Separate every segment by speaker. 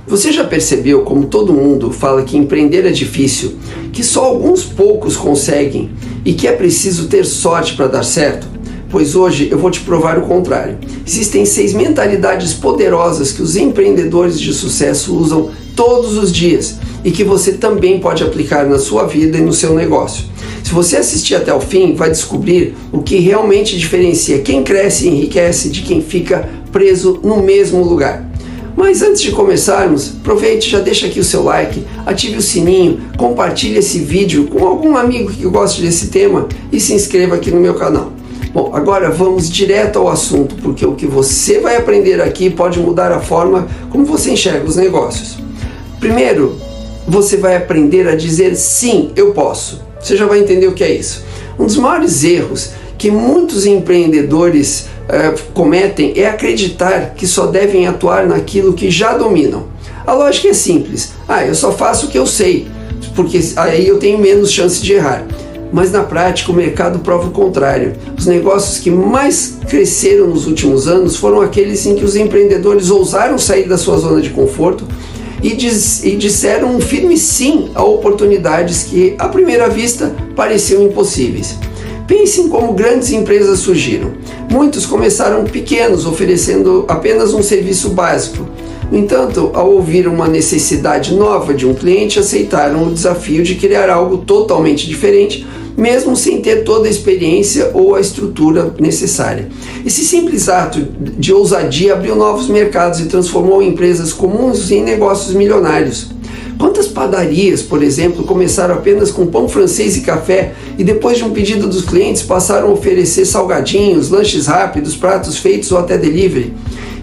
Speaker 1: Você já percebeu como todo mundo fala que empreender é difícil, que só alguns poucos conseguem e que é preciso ter sorte para dar certo? Pois hoje eu vou te provar o contrário. Existem 6 mentalidades poderosas que os empreendedores de sucesso usam todos os dias e que você também pode aplicar na sua vida e no seu negócio. Se você assistir até o fim, vai descobrir o que realmente diferencia quem cresce e enriquece de quem fica preso no mesmo lugar. Mas antes de começarmos, aproveite, já deixa aqui o seu like, ative o sininho, compartilhe esse vídeo com algum amigo que goste desse tema e se inscreva aqui no meu canal. Bom, agora vamos direto ao assunto, porque o que você vai aprender aqui pode mudar a forma como você enxerga os negócios. Primeiro, você vai aprender a dizer sim, eu posso. Você já vai entender o que é isso. Um dos maiores erros que muitos empreendedores cometem é acreditar que só devem atuar naquilo que já dominam. A lógica é simples. Eu só faço o que eu sei, porque aí eu tenho menos chance de errar. Mas na prática o mercado prova o contrário. Os negócios que mais cresceram nos últimos anos foram aqueles em que os empreendedores ousaram sair da sua zona de conforto e disseram um firme sim a oportunidades que, à primeira vista, pareciam impossíveis. Pense em como grandes empresas surgiram. Muitos começaram pequenos, oferecendo apenas um serviço básico. No entanto, ao ouvir uma necessidade nova de um cliente, aceitaram o desafio de criar algo totalmente diferente, mesmo sem ter toda a experiência ou a estrutura necessária. Esse simples ato de ousadia abriu novos mercados e transformou empresas comuns em negócios milionários. Quantas padarias, por exemplo, começaram apenas com pão francês e café e depois de um pedido dos clientes passaram a oferecer salgadinhos, lanches rápidos, pratos feitos ou até delivery?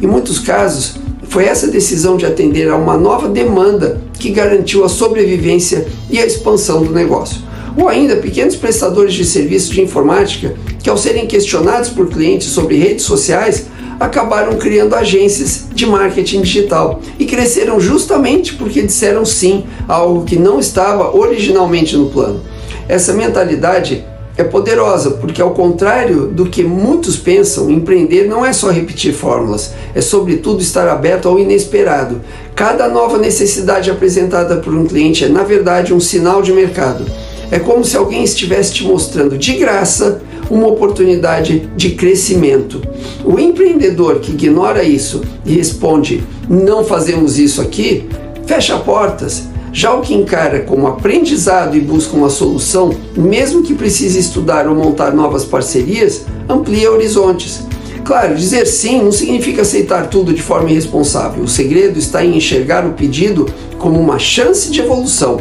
Speaker 1: Em muitos casos, foi essa decisão de atender a uma nova demanda que garantiu a sobrevivência e a expansão do negócio. Ou ainda, pequenos prestadores de serviços de informática que, ao serem questionados por clientes sobre redes sociais, acabaram criando agências de marketing digital e cresceram justamente porque disseram sim a algo que não estava originalmente no plano. Essa mentalidade é poderosa porque, ao contrário do que muitos pensam, empreender não é só repetir fórmulas, é sobretudo estar aberto ao inesperado. Cada nova necessidade apresentada por um cliente é, na verdade, um sinal de mercado. É como se alguém estivesse te mostrando de graça uma oportunidade de crescimento. O empreendedor que ignora isso e responde, não fazemos isso aqui, fecha portas. Já o que encara como aprendizado e busca uma solução, mesmo que precise estudar ou montar novas parcerias, amplia horizontes. Claro, dizer sim não significa aceitar tudo de forma irresponsável. O segredo está em enxergar o pedido como uma chance de evolução.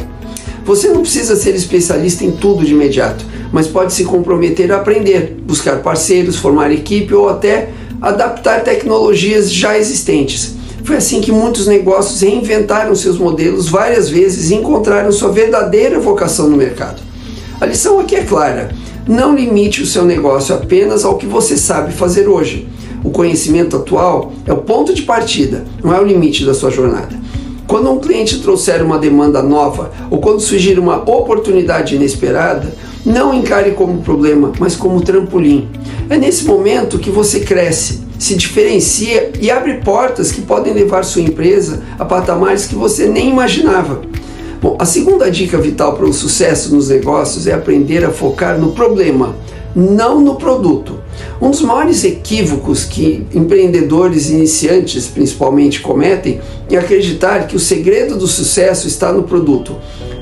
Speaker 1: Você não precisa ser especialista em tudo de imediato, mas pode se comprometer a aprender, buscar parceiros, formar equipe ou até adaptar tecnologias já existentes. Foi assim que muitos negócios reinventaram seus modelos várias vezes e encontraram sua verdadeira vocação no mercado. A lição aqui é clara: não limite o seu negócio apenas ao que você sabe fazer hoje. O conhecimento atual é o ponto de partida, não é o limite da sua jornada. Quando um cliente trouxer uma demanda nova ou quando surgir uma oportunidade inesperada, não encare como problema, mas como trampolim. É nesse momento que você cresce, se diferencia e abre portas que podem levar sua empresa a patamares que você nem imaginava. Bom, a segunda dica vital para o sucesso nos negócios é aprender a focar no problema, não no produto. Um dos maiores equívocos que empreendedores iniciantes principalmente cometem é acreditar que o segredo do sucesso está no produto.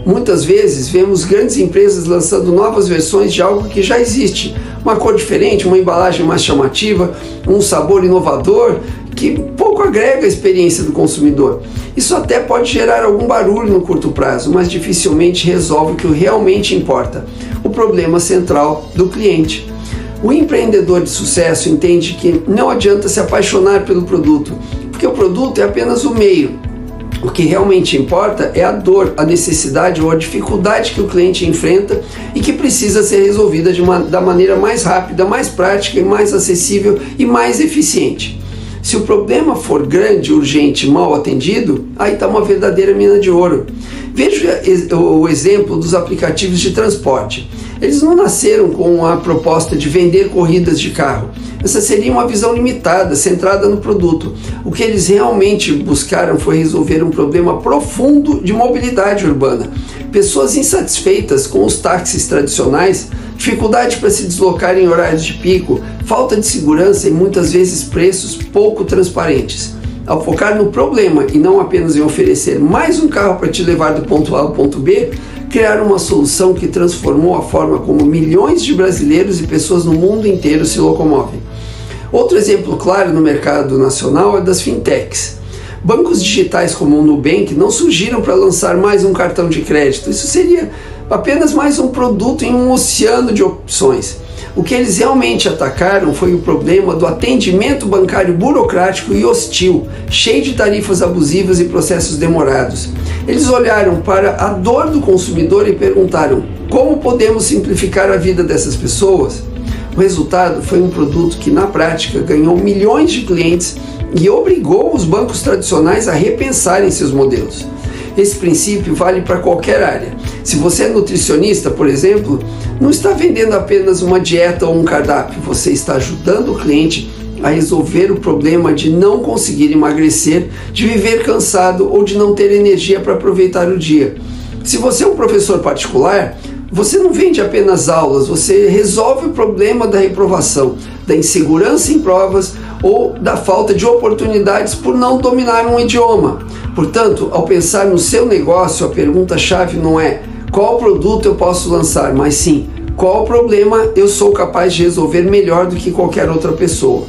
Speaker 1: Muitas vezes vemos grandes empresas lançando novas versões de algo que já existe, uma cor diferente, uma embalagem mais chamativa, um sabor inovador que pouco agrega a experiência do consumidor. Isso até pode gerar algum barulho no curto prazo, mas dificilmente resolve o que realmente importa: o problema central do cliente. O empreendedor de sucesso entende que não adianta se apaixonar pelo produto, porque o produto é apenas o meio. O que realmente importa é a dor, a necessidade ou a dificuldade que o cliente enfrenta e que precisa ser resolvida da maneira mais rápida, mais prática e mais acessível e mais eficiente. Se o problema for grande, urgente e mal atendido, aí está uma verdadeira mina de ouro. Veja o exemplo dos aplicativos de transporte. Eles não nasceram com a proposta de vender corridas de carro. Essa seria uma visão limitada, centrada no produto. O que eles realmente buscaram foi resolver um problema profundo de mobilidade urbana. Pessoas insatisfeitas com os táxis tradicionais, dificuldade para se deslocar em horários de pico, falta de segurança e muitas vezes preços pouco transparentes. Ao focar no problema e não apenas em oferecer mais um carro para te levar do ponto A ao ponto B, criaram uma solução que transformou a forma como milhões de brasileiros e pessoas no mundo inteiro se locomovem. Outro exemplo claro no mercado nacional é das fintechs. Bancos digitais como o Nubank não surgiram para lançar mais um cartão de crédito. Isso seria apenas mais um produto em um oceano de opções. O que eles realmente atacaram foi o problema do atendimento bancário burocrático e hostil, cheio de tarifas abusivas e processos demorados. Eles olharam para a dor do consumidor e perguntaram: como podemos simplificar a vida dessas pessoas? O resultado foi um produto que, na prática, ganhou milhões de clientes e obrigou os bancos tradicionais a repensarem seus modelos. Esse princípio vale para qualquer área. Se você é nutricionista, por exemplo, não está vendendo apenas uma dieta ou um cardápio, você está ajudando o cliente a resolver o problema de não conseguir emagrecer, de viver cansado ou de não ter energia para aproveitar o dia. Se você é um professor particular, você não vende apenas aulas, você resolve o problema da reprovação, da insegurança em provas ou da falta de oportunidades por não dominar um idioma. Portanto, ao pensar no seu negócio, a pergunta-chave não é qual produto eu posso lançar, mas sim qual problema eu sou capaz de resolver melhor do que qualquer outra pessoa.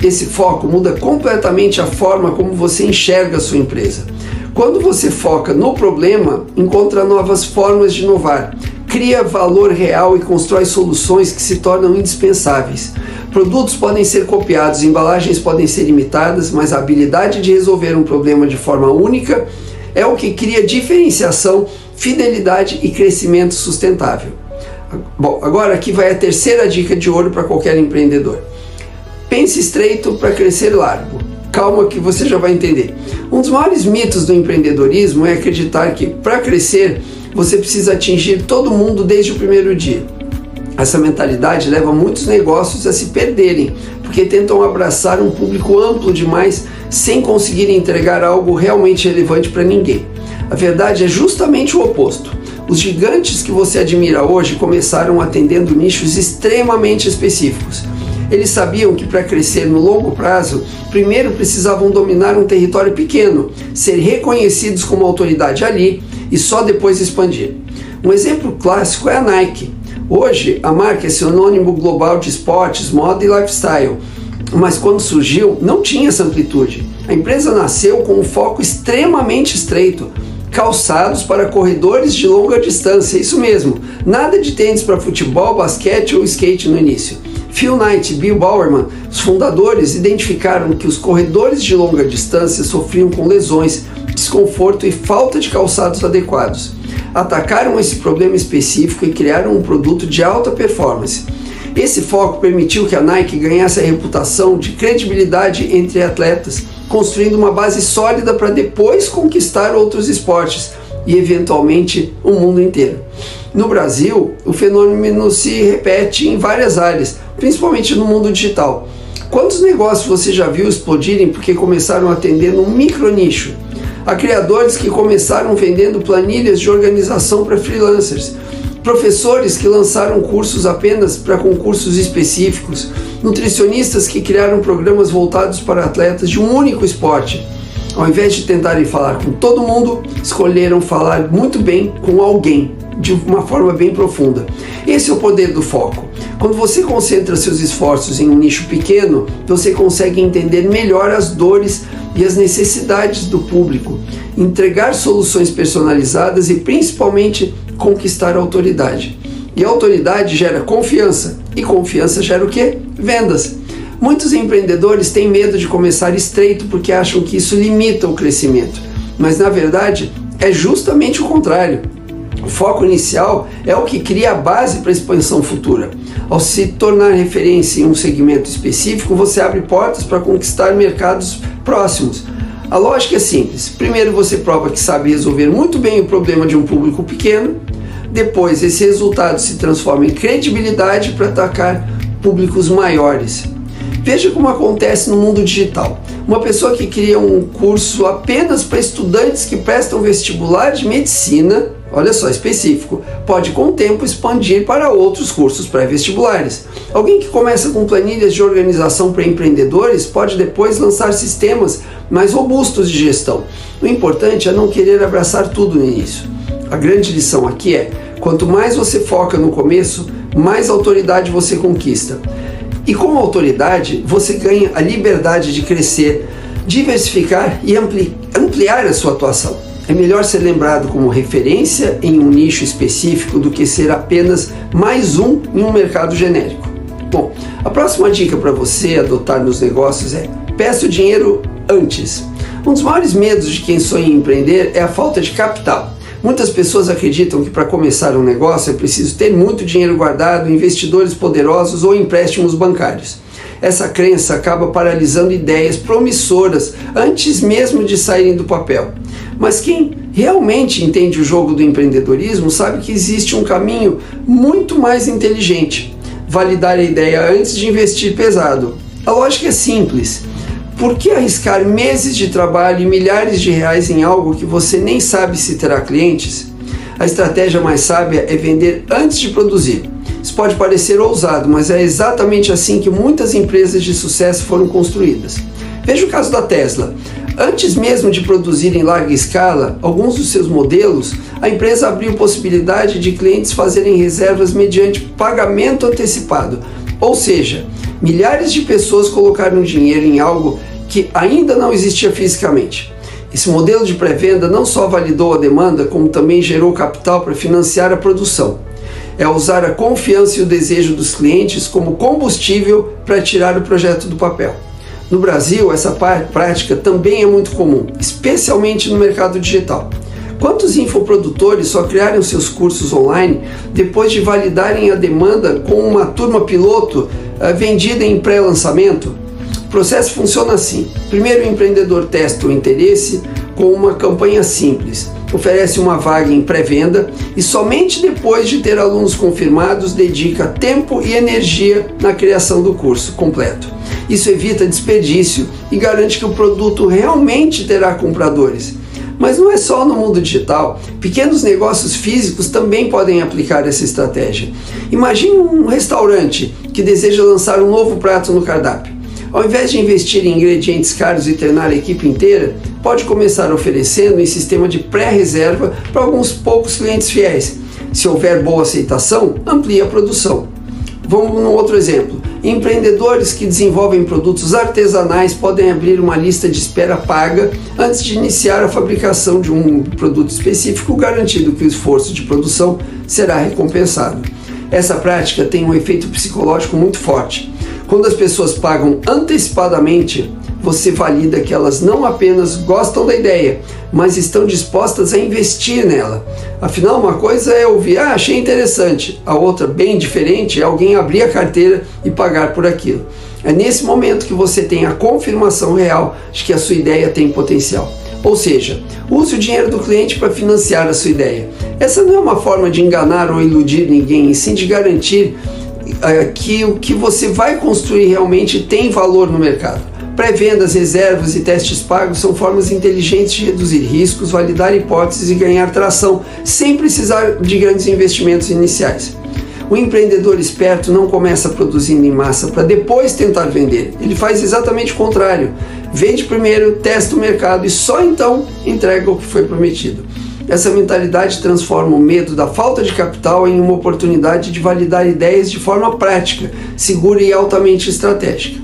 Speaker 1: Esse foco muda completamente a forma como você enxerga a sua empresa. Quando você foca no problema, encontra novas formas de inovar, cria valor real e constrói soluções que se tornam indispensáveis. Produtos podem ser copiados, embalagens podem ser imitadas, mas a habilidade de resolver um problema de forma única é o que cria diferenciação, fidelidade e crescimento sustentável. Bom, agora aqui vai a terceira dica de ouro para qualquer empreendedor. Pense estreito para crescer largo. Calma que você já vai entender. Um dos maiores mitos do empreendedorismo é acreditar que, para crescer, você precisa atingir todo mundo desde o primeiro dia. Essa mentalidade leva muitos negócios a se perderem, porque tentam abraçar um público amplo demais sem conseguir entregar algo realmente relevante para ninguém. A verdade é justamente o oposto. Os gigantes que você admira hoje começaram atendendo nichos extremamente específicos. Eles sabiam que para crescer no longo prazo, primeiro precisavam dominar um território pequeno, ser reconhecidos como autoridade ali e só depois expandir. Um exemplo clássico é a Nike. Hoje, a marca é sinônimo global de esportes, moda e lifestyle, mas quando surgiu, não tinha essa amplitude. A empresa nasceu com um foco extremamente estreito, calçados para corredores de longa distância, isso mesmo, nada de tênis para futebol, basquete ou skate no início. Phil Knight e Bill Bowerman, os fundadores, identificaram que os corredores de longa distância sofriam com lesões, desconforto e falta de calçados adequados. Atacaram esse problema específico e criaram um produto de alta performance. Esse foco permitiu que a Nike ganhasse a reputação de credibilidade entre atletas, construindo uma base sólida para depois conquistar outros esportes e, eventualmente, o mundo inteiro. No Brasil, o fenômeno se repete em várias áreas, principalmente no mundo digital. Quantos negócios você já viu explodirem porque começaram a atender num micro nicho? Há criadores que começaram vendendo planilhas de organização para freelancers, professores que lançaram cursos apenas para concursos específicos, nutricionistas que criaram programas voltados para atletas de um único esporte. Ao invés de tentarem falar com todo mundo, escolheram falar muito bem com alguém, de uma forma bem profunda. Esse é o poder do foco. Quando você concentra seus esforços em um nicho pequeno, você consegue entender melhor as dores e as necessidades do público, entregar soluções personalizadas e principalmente conquistar a autoridade. E a autoridade gera confiança, e confiança gera o quê? Vendas. Muitos empreendedores têm medo de começar estreito porque acham que isso limita o crescimento, mas na verdade é justamente o contrário. O foco inicial é o que cria a base para a expansão futura. Ao se tornar referência em um segmento específico, você abre portas para conquistar mercados próximos. A lógica é simples. Primeiro você prova que sabe resolver muito bem o problema de um público pequeno, Depois, esse resultado se transforma em credibilidade para atacar públicos maiores. Veja como acontece no mundo digital. Uma pessoa que cria um curso apenas para estudantes que prestam vestibular de medicina, olha só, específico, pode com o tempo expandir para outros cursos pré-vestibulares. Alguém que começa com planilhas de organização para empreendedores pode depois lançar sistemas mais robustos de gestão. O importante é não querer abraçar tudo no início. A grande lição aqui é, quanto mais você foca no começo, mais autoridade você conquista. E com a autoridade, você ganha a liberdade de crescer, diversificar e ampliar a sua atuação. É melhor ser lembrado como referência em um nicho específico do que ser apenas mais um em um mercado genérico. Bom, a próxima dica para você adotar nos negócios é: peça o dinheiro antes. Um dos maiores medos de quem sonha em empreender é a falta de capital. Muitas pessoas acreditam que para começar um negócio é preciso ter muito dinheiro guardado, investidores poderosos ou empréstimos bancários. Essa crença acaba paralisando ideias promissoras antes mesmo de saírem do papel. Mas quem realmente entende o jogo do empreendedorismo sabe que existe um caminho muito mais inteligente: validar a ideia antes de investir pesado. A lógica é simples. Por que arriscar meses de trabalho e milhares de reais em algo que você nem sabe se terá clientes? A estratégia mais sábia é vender antes de produzir. Isso pode parecer ousado, mas é exatamente assim que muitas empresas de sucesso foram construídas. Veja o caso da Tesla. Antes mesmo de produzir em larga escala alguns dos seus modelos, a empresa abriu possibilidade de clientes fazerem reservas mediante pagamento antecipado. Ou seja, milhares de pessoas colocaram dinheiro em algo que ainda não existia fisicamente. Esse modelo de pré-venda não só validou a demanda, como também gerou capital para financiar a produção. É usar a confiança e o desejo dos clientes como combustível para tirar o projeto do papel. No Brasil, essa prática também é muito comum, especialmente no mercado digital. Quantos infoprodutores só criaram seus cursos online depois de validarem a demanda com uma turma piloto vendida em pré-lançamento? O processo funciona assim. Primeiro, o empreendedor testa o interesse com uma campanha simples, oferece uma vaga em pré-venda e somente depois de ter alunos confirmados dedica tempo e energia na criação do curso completo. Isso evita desperdício e garante que o produto realmente terá compradores. Mas não é só no mundo digital. Pequenos negócios físicos também podem aplicar essa estratégia. Imagine um restaurante que deseja lançar um novo prato no cardápio. Ao invés de investir em ingredientes caros e treinar a equipe inteira, pode começar oferecendo em sistema de pré-reserva para alguns poucos clientes fiéis. Se houver boa aceitação, amplie a produção. Vamos num outro exemplo. Empreendedores que desenvolvem produtos artesanais podem abrir uma lista de espera paga antes de iniciar a fabricação de um produto específico, garantindo que o esforço de produção será recompensado. Essa prática tem um efeito psicológico muito forte. Quando as pessoas pagam antecipadamente, você valida que elas não apenas gostam da ideia, mas estão dispostas a investir nela. Afinal, uma coisa é ouvir: achei interessante. A outra, bem diferente, é alguém abrir a carteira e pagar por aquilo. É nesse momento que você tem a confirmação real de que a sua ideia tem potencial. Ou seja, use o dinheiro do cliente para financiar a sua ideia. Essa não é uma forma de enganar ou iludir ninguém, e sim de garantir que o que você vai construir realmente tem valor no mercado. Pré-vendas, reservas e testes pagos são formas inteligentes de reduzir riscos, validar hipóteses e ganhar tração, sem precisar de grandes investimentos iniciais. O empreendedor esperto não começa produzindo em massa para depois tentar vender. Ele faz exatamente o contrário. Vende primeiro, testa o mercado e só então entrega o que foi prometido. Essa mentalidade transforma o medo da falta de capital em uma oportunidade de validar ideias de forma prática, segura e altamente estratégica.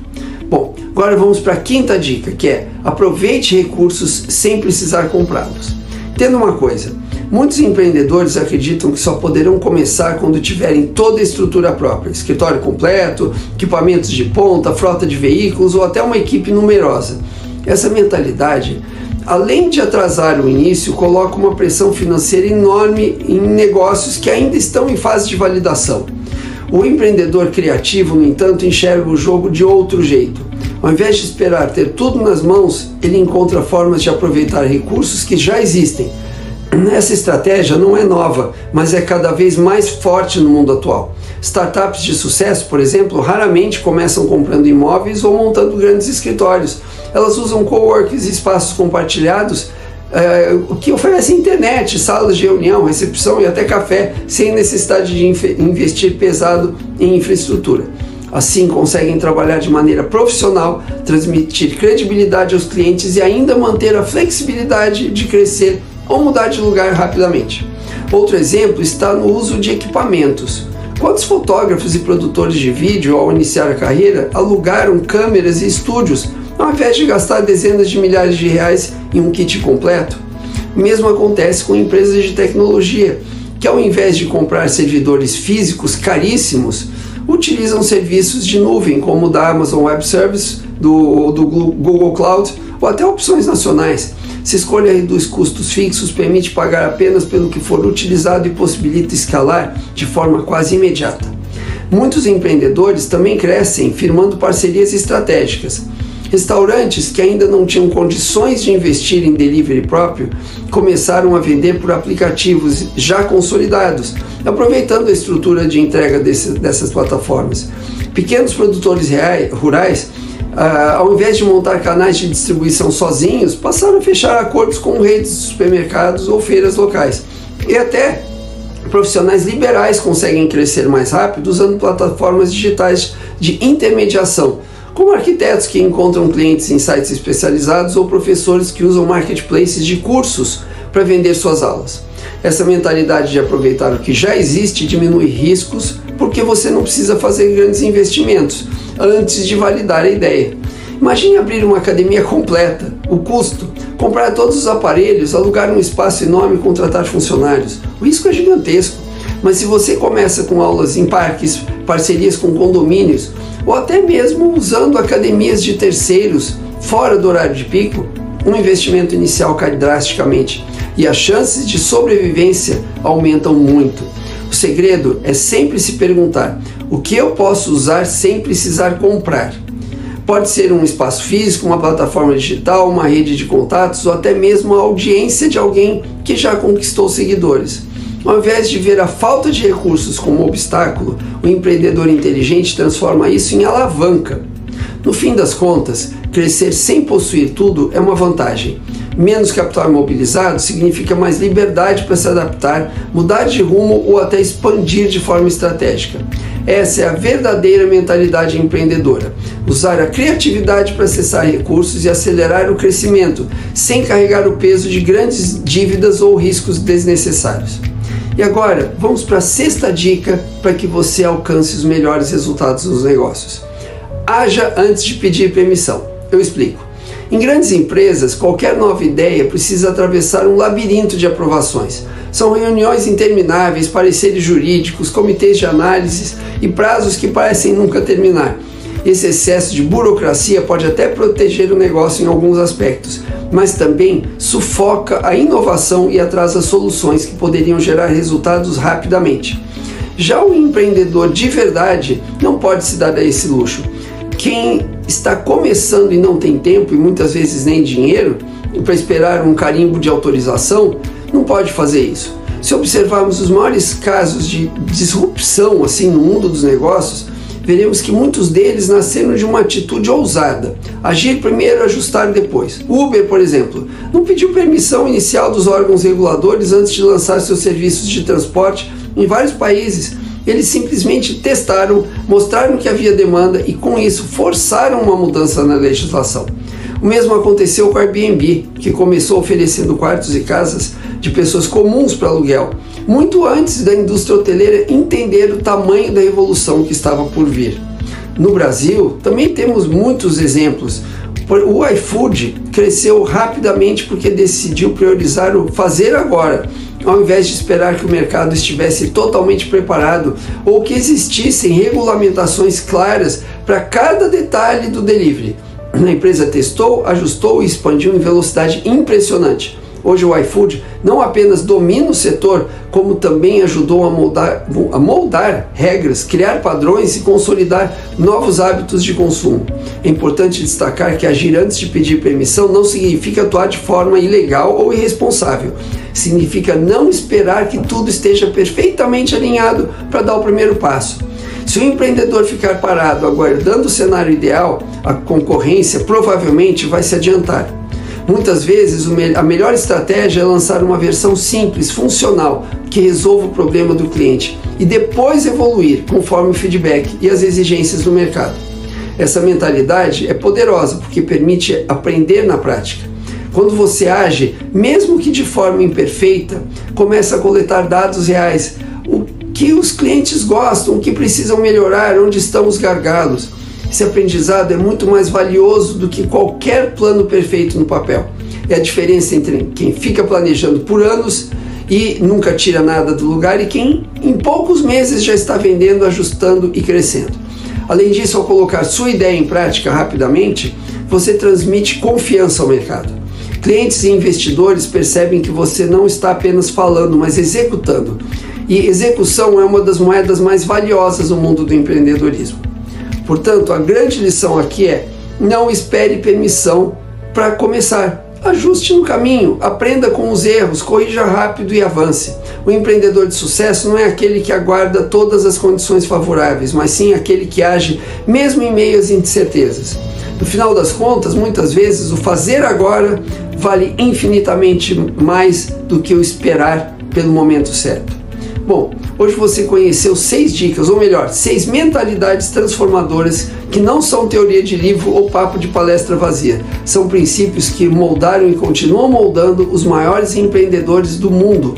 Speaker 1: Bom, agora vamos para a quinta dica, que é: aproveite recursos sem precisar comprá-los. Entenda uma coisa: muitos empreendedores acreditam que só poderão começar quando tiverem toda a estrutura própria, escritório completo, equipamentos de ponta, frota de veículos ou até uma equipe numerosa. Essa mentalidade, além de atrasar o início, coloca uma pressão financeira enorme em negócios que ainda estão em fase de validação. O empreendedor criativo, no entanto, enxerga o jogo de outro jeito. Ao invés de esperar ter tudo nas mãos, ele encontra formas de aproveitar recursos que já existem. Essa estratégia não é nova, mas é cada vez mais forte no mundo atual. Startups de sucesso, por exemplo, raramente começam comprando imóveis ou montando grandes escritórios. Elas usam coworks e espaços compartilhados que oferecem internet, salas de reunião, recepção e até café, sem necessidade de investir pesado em infraestrutura. Assim, conseguem trabalhar de maneira profissional, transmitir credibilidade aos clientes e ainda manter a flexibilidade de crescer ou mudar de lugar rapidamente. Outro exemplo está no uso de equipamentos. Quantos fotógrafos e produtores de vídeo, ao iniciar a carreira, alugaram câmeras e estúdios, ao invés de gastar dezenas de milhares de reais em um kit completo? O mesmo acontece com empresas de tecnologia, que ao invés de comprar servidores físicos caríssimos, utilizam serviços de nuvem, como o da Amazon Web Services, do Google Cloud, ou até opções nacionais. Se a escolha reduz custos fixos, permite pagar apenas pelo que for utilizado e possibilita escalar de forma quase imediata. Muitos empreendedores também crescem firmando parcerias estratégicas. Restaurantes que ainda não tinham condições de investir em delivery próprio começaram a vender por aplicativos já consolidados, aproveitando a estrutura de entrega dessas plataformas. Pequenos produtores rurais, ao invés de montar canais de distribuição sozinhos, passaram a fechar acordos com redes de supermercados ou feiras locais. E até profissionais liberais conseguem crescer mais rápido usando plataformas digitais de intermediação, como arquitetos que encontram clientes em sites especializados ou professores que usam marketplaces de cursos para vender suas aulas. Essa mentalidade de aproveitar o que já existe diminui riscos, porque você não precisa fazer grandes investimentos antes de validar a ideia. Imagine abrir uma academia completa, o custo, comprar todos os aparelhos, alugar um espaço enorme e contratar funcionários. O risco é gigantesco, mas se você começa com aulas em parques, parcerias com condomínios, ou até mesmo usando academias de terceiros fora do horário de pico, um investimento inicial cai drasticamente e as chances de sobrevivência aumentam muito. O segredo é sempre se perguntar: o que eu posso usar sem precisar comprar? Pode ser um espaço físico, uma plataforma digital, uma rede de contatos ou até mesmo a audiência de alguém que já conquistou seguidores. Ao invés de ver a falta de recursos como obstáculo, o empreendedor inteligente transforma isso em alavanca. No fim das contas, crescer sem possuir tudo é uma vantagem. Menos capital imobilizado significa mais liberdade para se adaptar, mudar de rumo ou até expandir de forma estratégica. Essa é a verdadeira mentalidade empreendedora. Usar a criatividade para acessar recursos e acelerar o crescimento, sem carregar o peso de grandes dívidas ou riscos desnecessários. E agora, vamos para a sexta dica para que você alcance os melhores resultados nos negócios. Haja antes de pedir permissão. Eu explico. Em grandes empresas, qualquer nova ideia precisa atravessar um labirinto de aprovações. São reuniões intermináveis, pareceres jurídicos, comitês de análise e prazos que parecem nunca terminar. Esse excesso de burocracia pode até proteger o negócio em alguns aspectos, mas também sufoca a inovação e atrasa soluções que poderiam gerar resultados rapidamente. Já o empreendedor de verdade não pode se dar a esse luxo. Quem está começando e não tem tempo e muitas vezes nem dinheiro para esperar um carimbo de autorização, não pode fazer isso. Se observarmos os maiores casos de disrupção assim no mundo dos negócios, veremos que muitos deles nasceram de uma atitude ousada: agir primeiro, ajustar depois. Uber, por exemplo, não pediu permissão inicial dos órgãos reguladores antes de lançar seus serviços de transporte em vários países. Eles simplesmente testaram, mostraram que havia demanda e com isso forçaram uma mudança na legislação. O mesmo aconteceu com a Airbnb, que começou oferecendo quartos e casas de pessoas comuns para aluguel, muito antes da indústria hoteleira entender o tamanho da revolução que estava por vir. No Brasil, também temos muitos exemplos. O iFood cresceu rapidamente porque decidiu priorizar o fazer agora, ao invés de esperar que o mercado estivesse totalmente preparado ou que existissem regulamentações claras para cada detalhe do delivery. A empresa testou, ajustou e expandiu em velocidade impressionante. Hoje o iFood não apenas domina o setor, como também ajudou a moldar regras, criar padrões e consolidar novos hábitos de consumo. É importante destacar que agir antes de pedir permissão não significa atuar de forma ilegal ou irresponsável. Significa não esperar que tudo esteja perfeitamente alinhado para dar o primeiro passo. Se o empreendedor ficar parado aguardando o cenário ideal, a concorrência provavelmente vai se adiantar. Muitas vezes a melhor estratégia é lançar uma versão simples, funcional, que resolva o problema do cliente e depois evoluir conforme o feedback e as exigências do mercado. Essa mentalidade é poderosa porque permite aprender na prática. Quando você age, mesmo que de forma imperfeita, começa a coletar dados reais, o que os clientes gostam, o que precisam melhorar, onde estão os gargalos. Esse aprendizado é muito mais valioso do que qualquer plano perfeito no papel. É a diferença entre quem fica planejando por anos e nunca tira nada do lugar e quem em poucos meses já está vendendo, ajustando e crescendo. Além disso, ao colocar sua ideia em prática rapidamente, você transmite confiança ao mercado. Clientes e investidores percebem que você não está apenas falando, mas executando. E execução é uma das moedas mais valiosas no mundo do empreendedorismo. Portanto, a grande lição aqui é: não espere permissão para começar. Ajuste no caminho, aprenda com os erros, corrija rápido e avance. O empreendedor de sucesso não é aquele que aguarda todas as condições favoráveis, mas sim aquele que age mesmo em meio às incertezas. No final das contas, muitas vezes, o fazer agora vale infinitamente mais do que o esperar pelo momento certo. Bom, hoje você conheceu 6 dicas, ou melhor, 6 mentalidades transformadoras que não são teoria de livro ou papo de palestra vazia. São princípios que moldaram e continuam moldando os maiores empreendedores do mundo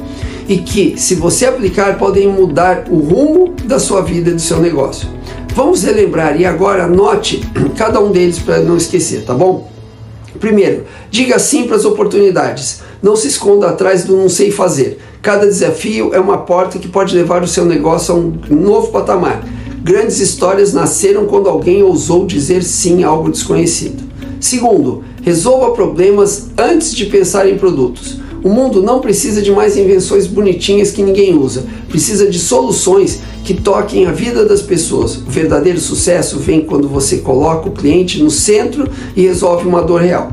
Speaker 1: e que, se você aplicar, podem mudar o rumo da sua vida e do seu negócio. Vamos relembrar e agora anote cada um deles para não esquecer, tá bom? Primeiro, diga sim para as oportunidades. Não se esconda atrás do não sei fazer. Cada desafio é uma porta que pode levar o seu negócio a um novo patamar. Grandes histórias nasceram quando alguém ousou dizer sim a algo desconhecido. Segundo, resolva problemas antes de pensar em produtos. O mundo não precisa de mais invenções bonitinhas que ninguém usa. Precisa de soluções que toquem a vida das pessoas. O verdadeiro sucesso vem quando você coloca o cliente no centro e resolve uma dor real.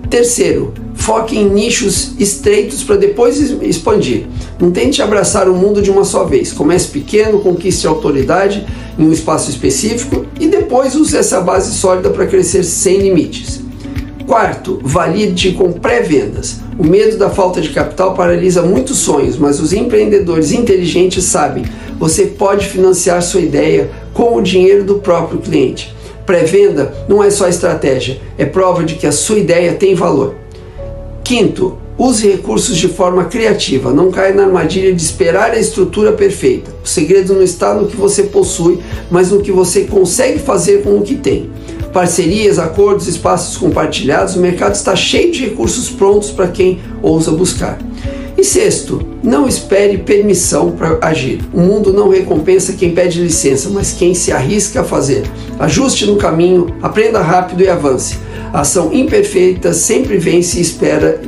Speaker 1: Terceiro, foque em nichos estreitos para depois expandir. Não tente abraçar o mundo de uma só vez. Comece pequeno, conquiste autoridade em um espaço específico e depois use essa base sólida para crescer sem limites. Quarto, valide com pré-vendas. O medo da falta de capital paralisa muitos sonhos, mas os empreendedores inteligentes sabem, você pode financiar sua ideia com o dinheiro do próprio cliente. Pré-venda não é só estratégia, é prova de que a sua ideia tem valor. Quinto, use recursos de forma criativa, não caia na armadilha de esperar a estrutura perfeita. O segredo não está no que você possui, mas no que você consegue fazer com o que tem. Parcerias, acordos, espaços compartilhados, o mercado está cheio de recursos prontos para quem ousa buscar. E sexto, não espere permissão para agir. O mundo não recompensa quem pede licença, mas quem se arrisca a fazer. Ajuste no caminho, aprenda rápido e avance. A ação imperfeita sempre vence e espera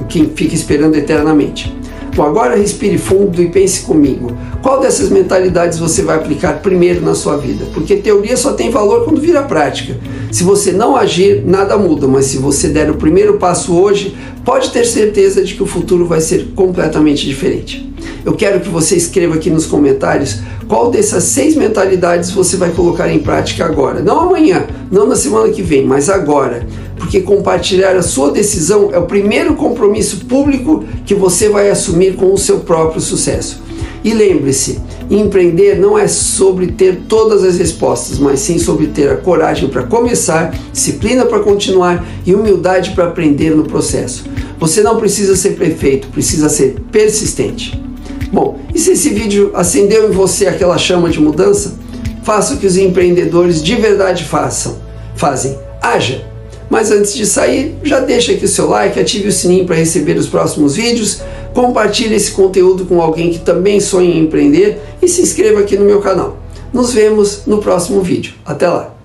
Speaker 1: quem fica esperando eternamente. Bom, agora respire fundo e pense comigo. Qual dessas mentalidades você vai aplicar primeiro na sua vida? Porque teoria só tem valor quando vira prática. Se você não agir, nada muda, mas se você der o primeiro passo hoje, pode ter certeza de que o futuro vai ser completamente diferente. Eu quero que você escreva aqui nos comentários qual dessas 6 mentalidades você vai colocar em prática agora. Não amanhã, não na semana que vem, mas agora. Porque compartilhar a sua decisão é o primeiro compromisso público que você vai assumir com o seu próprio sucesso. E lembre-se, empreender não é sobre ter todas as respostas, mas sim sobre ter a coragem para começar, disciplina para continuar e humildade para aprender no processo. Você não precisa ser perfeito, precisa ser persistente. Bom, e se esse vídeo acendeu em você aquela chama de mudança? Faça o que os empreendedores de verdade fazem. Haja! Mas antes de sair, já deixa aqui o seu like, ative o sininho para receber os próximos vídeos, compartilhe esse conteúdo com alguém que também sonha em empreender e se inscreva aqui no meu canal. Nos vemos no próximo vídeo. Até lá!